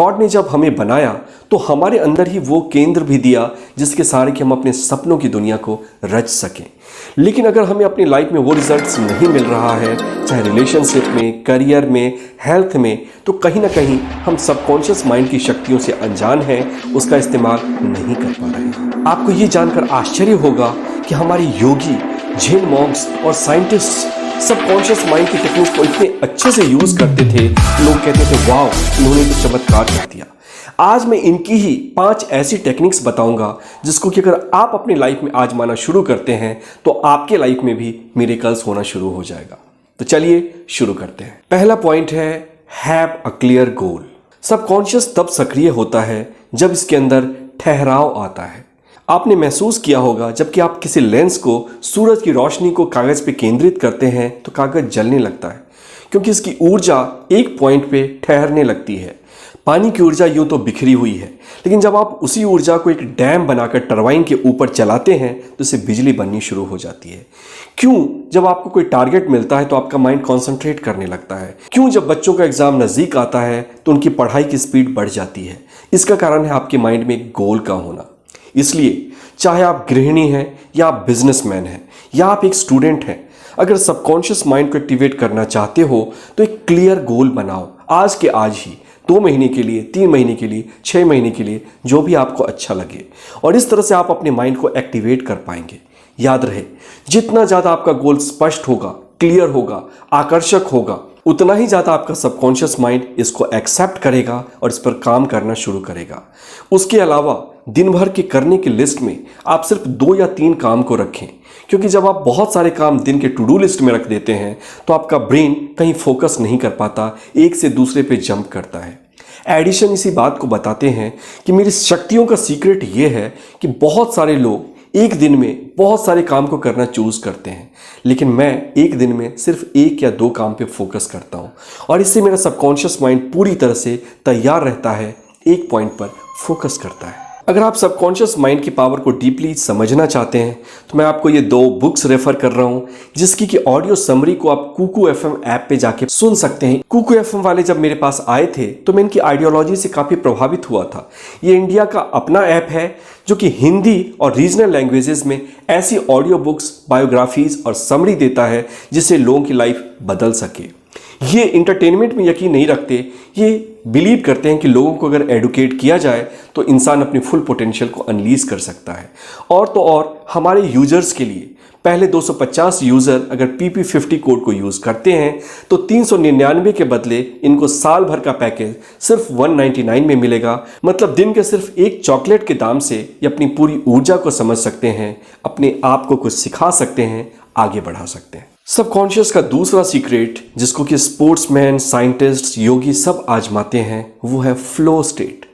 God ने जब हमें बनाया तो हमारे अंदर ही वो केंद्र भी दिया जिसके सहारे कि हम अपने सपनों की दुनिया को रच सकें। लेकिन अगर हमें अपनी लाइफ में वो रिजल्ट्स नहीं मिल रहा है, चाहे रिलेशनशिप में, करियर में, हेल्थ में, तो कहीं ना कहीं हम सबकॉन्शियस माइंड की शक्तियों से अनजान हैं, उसका इस्तेमाल नहीं कर पा रहे हैं। आपको ये जानकर आश्चर्य होगा कि हमारे योगी, झेन मॉन्क्स और साइंटिस्ट सबकॉन्शियस माइंड की टेक्निक्स को इतने अच्छे से यूज करते थे, लोग कहते थे वाओ, इन्होंने तो चमत्कार कर दिया। आज मैं इनकी ही 5 ऐसी टेक्निक्स बताऊंगा जिसको कि अगर आप अपनी लाइफ में आजमाना शुरू करते हैं तो आपके लाइफ में भी मिरेकल्स होना शुरू हो जाएगा। तो चलिए शुरू करते हैं। पहला पॉइंट है have a clear goal. Subconscious तब सक्रिय होता है जब इसके अंदर ठहराव आता है। आपने महसूस किया होगा जबकि आप किसी लेंस को सूरज की रोशनी को कागज पे केंद्रित करते हैं तो कागज जलने लगता है, क्योंकि इसकी ऊर्जा एक पॉइंट पे ठहरने लगती है। पानी की ऊर्जा यूं तो बिखरी हुई है, लेकिन जब आप उसी ऊर्जा को एक डैम बनाकर टरबाइन के ऊपर चलाते हैं तो इससे बिजली बननी शुरू हो जाती है। क्यों? जब आपको कोई टारगेट मिलता है तो आपका माइंड कॉन्सेंट्रेट करने लगता है। क्यों? जब बच्चों का एग्जाम नज़दीक आता है तो उनकी पढ़ाई की स्पीड बढ़ जाती है। इसका कारण है आपके माइंड में एक गोल का होना। इसलिए चाहे आप गृहिणी हैं या आप बिजनेसमैन हैं या आप एक स्टूडेंट हैं, अगर सबकॉन्शियस माइंड को एक्टिवेट करना चाहते हो तो एक क्लियर गोल बनाओ, आज के आज ही, 2 महीने के लिए, 3 महीने के लिए, 6 महीने के लिए, जो भी आपको अच्छा लगे। और इस तरह से आप अपने माइंड को एक्टिवेट कर पाएंगे। याद रहे, जितना ज़्यादा आपका गोल स्पष्ट होगा, क्लियर होगा, आकर्षक होगा, उतना ही ज़्यादा आपका सबकॉन्शियस माइंड इसको एक्सेप्ट करेगा और इस पर काम करना शुरू करेगा। उसके अलावा दिन भर के करने की लिस्ट में आप सिर्फ 2 या 3 काम को रखें, क्योंकि जब आप बहुत सारे काम दिन के टू डू लिस्ट में रख देते हैं तो आपका ब्रेन कहीं फोकस नहीं कर पाता, एक से दूसरे पे जंप करता है। एडिशन इसी बात को बताते हैं कि मेरी शक्तियों का सीक्रेट ये है कि बहुत सारे लोग एक दिन में बहुत सारे काम को करना चूज करते हैं, लेकिन मैं एक दिन में सिर्फ 1 या 2 काम पे फोकस करता हूँ और इससे मेरा सबकॉन्शियस माइंड पूरी तरह से तैयार रहता है, एक पॉइंट पर फोकस करता है। अगर आप सबकॉन्शियस माइंड की पावर को डीपली समझना चाहते हैं तो मैं आपको ये 2 बुक्स रेफर कर रहा हूँ, जिसकी कि ऑडियो समरी को आप कुकू एफएम ऐप पे जाके सुन सकते हैं। कुकू एफएम वाले जब मेरे पास आए थे तो मैं इनकी आइडियोलॉजी से काफ़ी प्रभावित हुआ था। ये इंडिया का अपना ऐप है जो कि हिंदी और रीजनल लैंग्वेजेस में ऐसी ऑडियो बुक्स, बायोग्राफीज और समरी देता है जिससे लोगों की लाइफ बदल सके। ये इंटरटेनमेंट में यकीन नहीं रखते, ये बिलीव करते हैं कि लोगों को अगर एडुकेट किया जाए तो इंसान अपनी फुल पोटेंशियल को अनलीज कर सकता है। और तो और हमारे यूजर्स के लिए पहले 250 यूज़र अगर PP50 कोड को यूज़ करते हैं तो 399 के बदले इनको साल भर का पैकेज सिर्फ 199 में मिलेगा। मतलब दिन के सिर्फ एक चॉकलेट के दाम से ये अपनी पूरी ऊर्जा को समझ सकते हैं, अपने आप को कुछ सिखा सकते हैं, आगे बढ़ा सकते हैं। सबकॉन्शियस का दूसरा सीक्रेट जिसको कि स्पोर्ट्समैन, साइंटिस्ट, योगी सब आजमाते हैं वो है फ्लो स्टेट।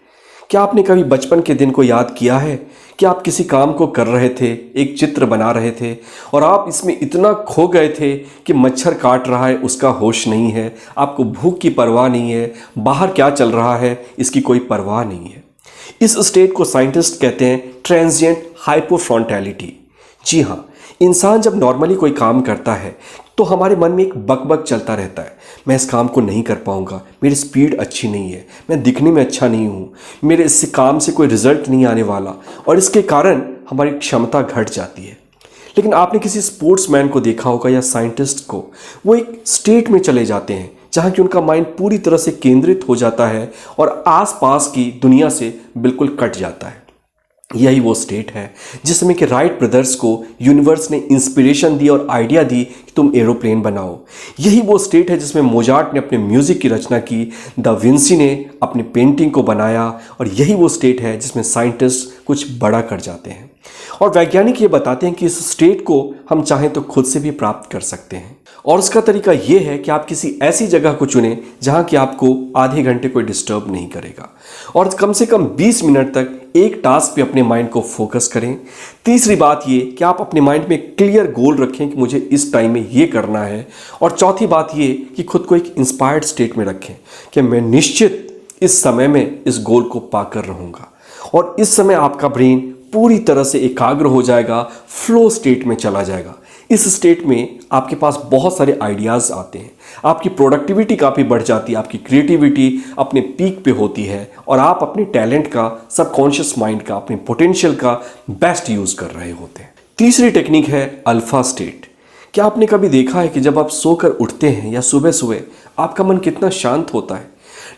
क्या आपने कभी बचपन के दिन को याद किया है कि आप किसी काम को कर रहे थे, एक चित्र बना रहे थे और आप इसमें इतना खो गए थे कि मच्छर काट रहा है उसका होश नहीं है, आपको भूख की परवाह नहीं है, बाहर क्या चल रहा है इसकी कोई परवाह नहीं है। इस स्टेट को साइंटिस्ट कहते हैं ट्रांजिएंट हाइपोफ्रंटैलिटी। जी हाँ, इंसान जब नॉर्मली कोई काम करता है तो हमारे मन में एक बकबक चलता रहता है, मैं इस काम को नहीं कर पाऊंगा, मेरी स्पीड अच्छी नहीं है, मैं दिखने में अच्छा नहीं हूँ, मेरे इस काम से कोई रिजल्ट नहीं आने वाला, और इसके कारण हमारी क्षमता घट जाती है। लेकिन आपने किसी स्पोर्ट्समैन को देखा होगा या साइंटिस्ट को, वो एक स्टेट में चले जाते हैं जहाँ कि उनका माइंड पूरी तरह से केंद्रित हो जाता है और आसपास की दुनिया से बिल्कुल कट जाता है। यही वो स्टेट है जिसमें कि राइट ब्रदर्स को यूनिवर्स ने इंस्पिरेशन दी और आइडिया दी कि तुम एरोप्लेन बनाओ। यही वो स्टेट है जिसमें मोजार्ट ने अपने म्यूजिक की रचना की, दा विंसी ने अपनी पेंटिंग को बनाया, और यही वो स्टेट है जिसमें साइंटिस्ट कुछ बड़ा कर जाते हैं। और वैज्ञानिक ये बताते हैं कि इस स्टेट को हम चाहें तो खुद से भी प्राप्त कर सकते हैं, और उसका तरीका ये है कि आप किसी ऐसी जगह को चुनें जहां कि आपको आधे घंटे कोई डिस्टर्ब नहीं करेगा, और कम से कम 20 मिनट तक एक टास्क पे अपने माइंड को फोकस करें। तीसरी बात ये कि आप अपने माइंड में क्लियर गोल रखें कि मुझे इस टाइम में ये करना है, और चौथी बात ये कि खुद को एक इंस्पायर्ड स्टेट में रखें कि मैं निश्चित इस समय में इस गोल को पाकर रहूँगा, और इस समय आपका ब्रेन पूरी तरह से एकाग्र हो जाएगा, फ्लो स्टेट में चला जाएगा। इस स्टेट में आपके पास बहुत सारे आइडियाज़ आते हैं, आपकी प्रोडक्टिविटी काफ़ी बढ़ जाती है, आपकी क्रिएटिविटी अपने पीक पे होती है और आप अपने टैलेंट का, सबकॉन्शियस माइंड का, अपने पोटेंशियल का बेस्ट यूज़ कर रहे होते हैं। तीसरी टेक्निक है अल्फा स्टेट। क्या आपने कभी देखा है कि जब आप सोकर उठते हैं या सुबह सुबह आपका मन कितना शांत होता है?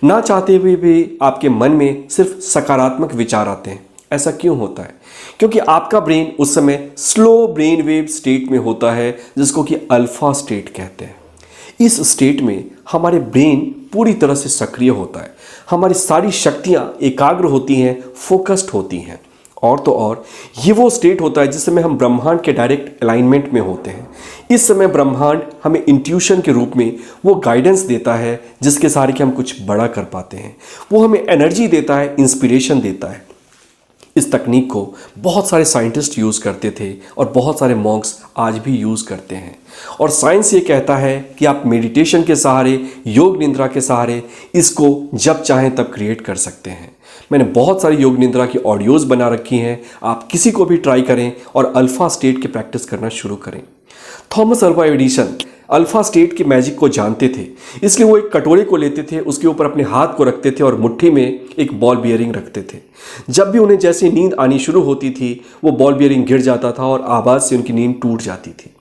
ना चाहते हुए भी आपके मन में सिर्फ सकारात्मक विचार आते हैं। ऐसा क्यों होता है? क्योंकि आपका ब्रेन उस समय स्लो ब्रेन वेव स्टेट में होता है, जिसको कि अल्फा स्टेट कहते हैं। इस स्टेट में हमारे ब्रेन पूरी तरह से सक्रिय होता है, हमारी सारी शक्तियां एकाग्र होती हैं, फोकस्ड होती हैं। और तो और ये वो स्टेट होता है जिस समय हम ब्रह्मांड के डायरेक्ट अलाइनमेंट में होते हैं। इस समय ब्रह्मांड हमें इंट्यूशन के रूप में वो गाइडेंस देता है जिसके सहारे कि हम कुछ बड़ा कर पाते हैं। वो हमें एनर्जी देता है, इंस्पिरेशन देता है। इस तकनीक को बहुत सारे साइंटिस्ट यूज़ करते थे और बहुत सारे मॉन्क्स आज भी यूज़ करते हैं। और साइंस ये कहता है कि आप मेडिटेशन के सहारे, योग निद्रा के सहारे इसको जब चाहें तब क्रिएट कर सकते हैं। मैंने बहुत सारी योग निद्रा की ऑडियोज़ बना रखी हैं, आप किसी को भी ट्राई करें और अल्फ़ा स्टेट की प्रैक्टिस करना शुरू करें। Thomas Alva Edison alpha state की मैजिक को जानते थे, इसलिए वो एक कटोरे को लेते थे, उसके ऊपर अपने हाथ को रखते थे और मुट्ठी में एक बॉल बियरिंग रखते थे। जब भी उन्हें जैसे नींद आनी शुरू होती थी, वो बॉल बियरिंग गिर जाता था और आवाज़ से उनकी नींद टूट जाती थी।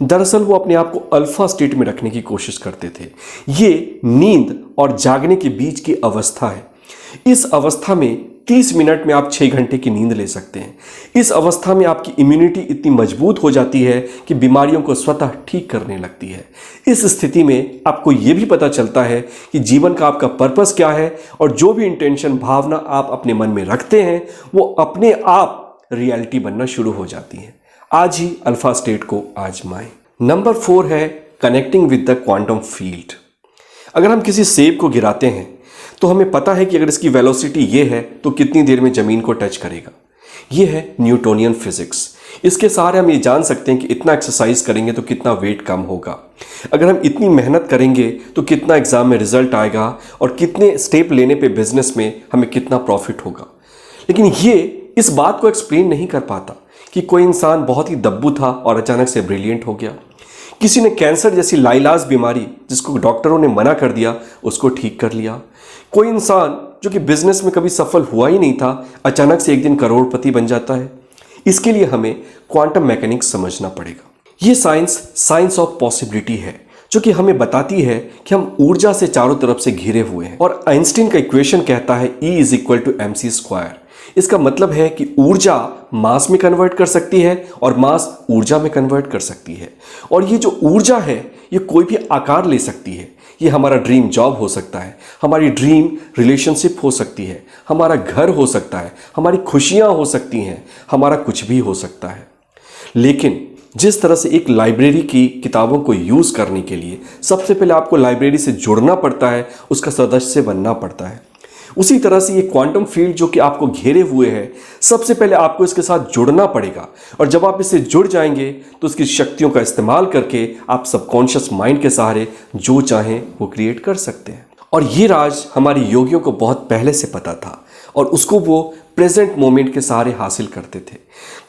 दरअसल वो अपने आप को अल्फ़ा स्टेट में रखने की कोशिश करते थे। ये नींद और जागने के बीच की अवस्था है। इस अवस्था में 30 मिनट में आप 6 घंटे की नींद ले सकते हैं। इस अवस्था में आपकी इम्यूनिटी इतनी मजबूत हो जाती है कि बीमारियों को स्वतः ठीक करने लगती है। इस स्थिति में आपको ये भी पता चलता है कि जीवन का आपका पर्पस क्या है और जो भी इंटेंशन, भावना आप अपने मन में रखते हैं वो अपने आप रियलिटी बनना शुरू हो जाती है। आज ही अल्फा स्टेट को आजमाएं। नंबर 4 है connecting with the quantum field. अगर हम किसी सेब को गिराते हैं तो हमें पता है कि अगर इसकी वेलोसिटी ये है तो कितनी देर में ज़मीन को टच करेगा। ये है न्यूटोनियन फिजिक्स। इसके सहारे हम ये जान सकते हैं कि इतना एक्सरसाइज करेंगे तो कितना वेट कम होगा, अगर हम इतनी मेहनत करेंगे तो कितना एग्जाम में रिजल्ट आएगा और कितने स्टेप लेने पे बिजनेस में हमें कितना प्रॉफिट होगा। लेकिन ये इस बात को एक्सप्लेन नहीं कर पाता कि कोई इंसान बहुत ही दब्बू था और अचानक से ब्रिलियंट हो गया। किसी ने कैंसर जैसी लाइलाज बीमारी जिसको डॉक्टरों ने मना कर दिया उसको ठीक कर लिया। कोई इंसान जो कि बिजनेस में कभी सफल हुआ ही नहीं था अचानक से एक दिन करोड़पति बन जाता है। इसके लिए हमें क्वांटम मैकेनिक्स समझना पड़ेगा। ये साइंस ऑफ पॉसिबिलिटी है जो कि हमें बताती है कि हम ऊर्जा से चारों तरफ से घिरे हुए हैं। और आइंस्टीन का इक्वेशन कहता है E = mc²। इसका मतलब है कि ऊर्जा मास में कन्वर्ट कर सकती है और मास ऊर्जा में कन्वर्ट कर सकती है। और ये जो ऊर्जा है ये कोई भी आकार ले सकती है। ये हमारा ड्रीम जॉब हो सकता है, हमारी ड्रीम रिलेशनशिप हो सकती है, हमारा घर हो सकता है, हमारी खुशियाँ हो सकती हैं, हमारा कुछ भी हो सकता है। लेकिन जिस तरह से एक लाइब्रेरी की किताबों को यूज़ करने के लिए सबसे पहले आपको लाइब्रेरी से जुड़ना पड़ता है, उसका सदस्य बनना पड़ता है, उसी तरह से ये क्वांटम फील्ड जो कि आपको घेरे हुए है, सबसे पहले आपको इसके साथ जुड़ना पड़ेगा। और जब आप इससे जुड़ जाएंगे तो उसकी शक्तियों का इस्तेमाल करके आप सबकॉन्शियस माइंड के सहारे जो चाहें वो क्रिएट कर सकते हैं। और ये राज हमारे योगियों को बहुत पहले से पता था और उसको वो प्रेजेंट मोमेंट के सहारे हासिल करते थे।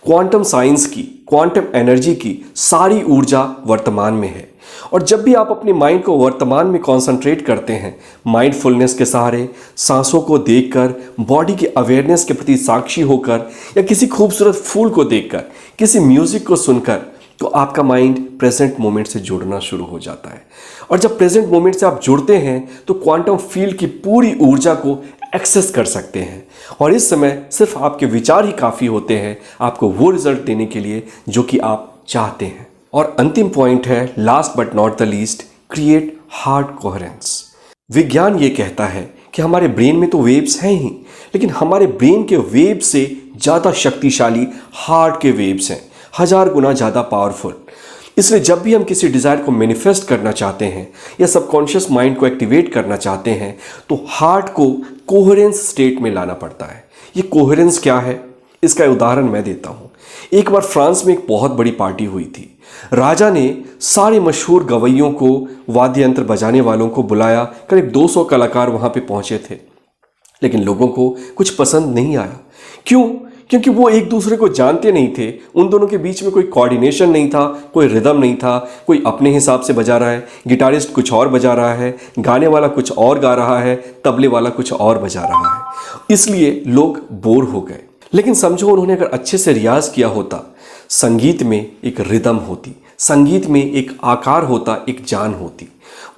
क्वांटम साइंस की, क्वांटम एनर्जी की सारी ऊर्जा वर्तमान में है। और जब भी आप अपने माइंड को वर्तमान में कंसंट्रेट करते हैं, माइंडफुलनेस के सहारे, सांसों को देखकर, बॉडी के अवेयरनेस के प्रति साक्षी होकर या किसी खूबसूरत फूल को देखकर, किसी म्यूजिक को सुनकर, तो आपका माइंड प्रेजेंट मोमेंट से जुड़ना शुरू हो जाता है। और जब प्रेजेंट मोमेंट से आप जुड़ते हैं तो क्वांटम फील्ड की पूरी ऊर्जा को एक्सेस कर सकते हैं। और इस समय सिर्फ आपके विचार ही काफ़ी होते हैं आपको वो रिजल्ट देने के लिए जो कि आप चाहते हैं। और अंतिम पॉइंट है, last but not the least, create heart coherence. विज्ञान ये कहता है कि हमारे ब्रेन में तो वेव्स हैं ही, लेकिन हमारे ब्रेन के वेव से ज़्यादा शक्तिशाली हार्ट के वेव्स हैं, 1000 गुना ज़्यादा पावरफुल। इसलिए जब भी हम किसी डिज़ायर को मैनिफेस्ट करना चाहते हैं या सबकॉन्शियस माइंड को एक्टिवेट करना चाहते हैं तो हार्ट को कोहेरेंस स्टेट में लाना पड़ता है। ये कोहेरेंस क्या है, इसका उदाहरण मैं देता हूँ। एक बार फ्रांस में एक बहुत बड़ी पार्टी हुई थी। राजा ने सारे मशहूर गवैयों को, वाद्य यंत्र बजाने वालों को बुलाया। करीब 200 कलाकार वहाँ पे पहुँचे थे, लेकिन लोगों को कुछ पसंद नहीं आया। क्यों? क्योंकि वो एक दूसरे को जानते नहीं थे। उन दोनों के बीच में कोई कोऑर्डिनेशन नहीं था, कोई रिदम नहीं था। कोई अपने हिसाब से बजा रहा है, गिटारिस्ट कुछ और बजा रहा है, गाने वाला कुछ और गा रहा है, तबले वाला कुछ और बजा रहा है। इसलिए लोग बोर हो गए। लेकिन समझो, उन्होंने अगर अच्छे से रियाज किया होता, संगीत में एक रिदम होती, संगीत में एक आकार होता, एक जान होती।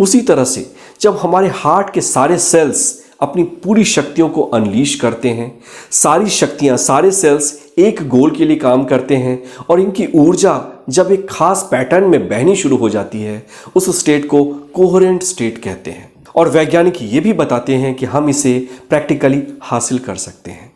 उसी तरह से जब हमारे हार्ट के सारे सेल्स अपनी पूरी शक्तियों को अनलीश करते हैं, सारी शक्तियां, सारे सेल्स एक गोल के लिए काम करते हैं और इनकी ऊर्जा जब एक खास पैटर्न में बहनी शुरू हो जाती है, उस स्टेट को कोहेरेंट स्टेट कहते हैं। और वैज्ञानिक ये भी बताते हैं कि हम इसे प्रैक्टिकली हासिल कर सकते हैं।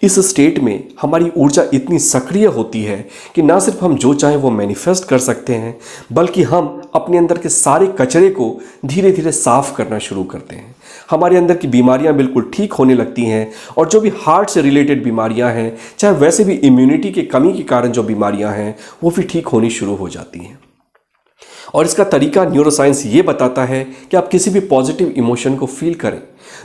इस स्टेट में हमारी ऊर्जा इतनी सक्रिय होती है कि ना सिर्फ हम जो चाहें वो मैनिफेस्ट कर सकते हैं, बल्कि हम अपने अंदर के सारे कचरे को धीरे धीरे साफ करना शुरू करते हैं। हमारे अंदर की बीमारियां बिल्कुल ठीक होने लगती हैं और जो भी हार्ट से रिलेटेड बीमारियां हैं, चाहे वैसे भी इम्यूनिटी की कमी के कारण जो बीमारियां हैं, वो भी ठीक होनी शुरू हो जाती हैं। और इसका तरीका न्यूरोसाइंस ये बताता है कि आप किसी भी पॉजिटिव इमोशन को फील करें,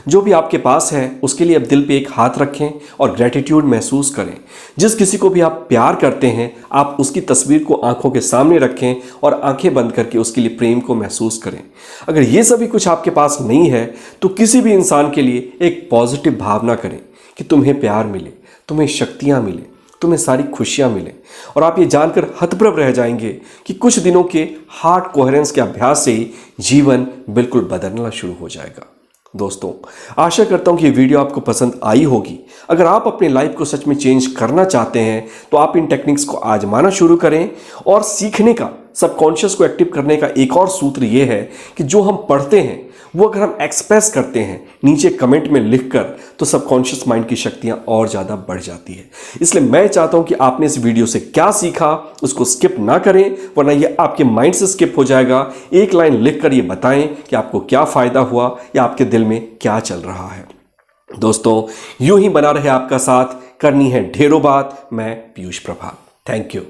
जो भी आपके पास है उसके लिए आप दिल पे एक हाथ रखें और ग्रेटिट्यूड महसूस करें। जिस किसी को भी आप प्यार करते हैं, आप उसकी तस्वीर को आंखों के सामने रखें और आंखें बंद करके उसके लिए प्रेम को महसूस करें। अगर ये सभी कुछ आपके पास नहीं है तो किसी भी इंसान के लिए एक पॉजिटिव भावना करें कि तुम्हें प्यार मिले, तुम्हें शक्तियाँ मिले, तुम्हें सारी खुशियां मिले। और आप ये जानकर हतप्रभ रह जाएंगे कि कुछ दिनों के हार्ट कोहेरेंस के अभ्यास से ही जीवन बिल्कुल बदलना शुरू हो जाएगा। दोस्तों, आशा करता हूं कि ये वीडियो आपको पसंद आई होगी। अगर आप अपने लाइफ को सच में चेंज करना चाहते हैं तो आप इन टेक्निक्स को आजमाना शुरू करें। और सीखने का, सबकॉन्शियस को एक्टिव करने का एक और सूत्र ये है कि जो हम पढ़ते हैं वो अगर हम एक्सप्रेस करते हैं नीचे कमेंट में लिखकर, तो सबकॉन्शियस माइंड की शक्तियां और ज़्यादा बढ़ जाती है। इसलिए मैं चाहता हूं कि आपने इस वीडियो से क्या सीखा उसको स्किप ना करें, वरना ये आपके माइंड से स्किप हो जाएगा। एक लाइन लिखकर ये बताएं कि आपको क्या फ़ायदा हुआ या आपके दिल में क्या चल रहा है। दोस्तों, यूं ही बना रहे आपका साथ, करनी है ढेरों बात। मैं पीयूष प्रभात। Thank you.